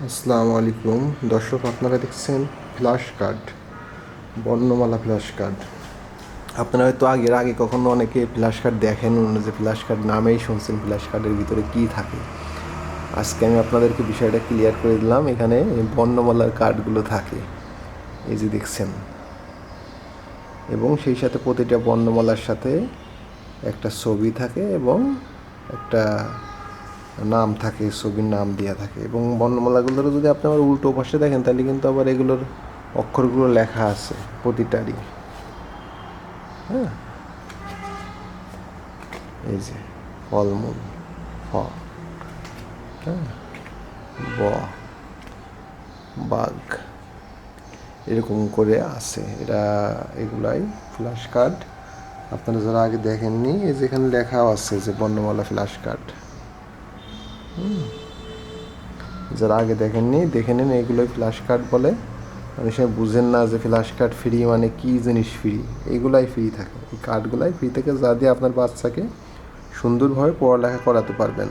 আসসালামু আলাইকুম দর্শক, আপনারা দেখছেন ফ্ল্যাশ কার্ড, বর্ণমালা ফ্ল্যাশ কার্ড। আপনারা হয়তো আগে কখনো অনেকে ফ্ল্যাশ কার্ড দেখেন, যে ফ্ল্যাশ কার্ড নামেই শুনছেন ফ্ল্যাশ কার্ডের ভিতরে কী থাকে। আজকে আমি আপনাদেরকে বিষয়টা ক্লিয়ার করে দিলাম। এখানে বর্ণমালার কার্ডগুলো থাকে, এই যে দেখছেন, এবং সেই সাথে প্রতিটা বর্ণমালার সাথে একটা ছবি থাকে এবং একটা নাম থাকে, ছবির নাম দেওয়া থাকে। এবং বর্ণমালাগুলোরও যদি আপনি আবার উল্টো পাশে দেখেন, তাহলে কিন্তু আবার এগুলোর অক্ষরগুলো লেখা আছে প্রতিটারই। হ্যাঁ, এই যে ফলমূল, ফ, হ্যাঁ, ব, বাঘ, এরকম করে আছে। এগুলাই ফ্ল্যাশ কার্ড। আপনারা যারা আগে দেখেননি, এই যেখানে লেখাও আছে যে বর্ণমালা ফ্ল্যাশ কার্ড। যারা আগে দেখেননি দেখে নিন, এগুলোই ফ্ল্যাশ কার্ড বলে। অনেক সময় বুঝেন না যে ফ্ল্যাশ কার্ড ফ্রি মানে কী জিনিস ফ্রি। এইগুলাই ফ্রি থাকে, এই কার্ডগুলাই ফ্রি থেকে, যা দিয়ে আপনার বাচ্চাকে সুন্দরভাবে পড়ালেখা করাতে পারবেন।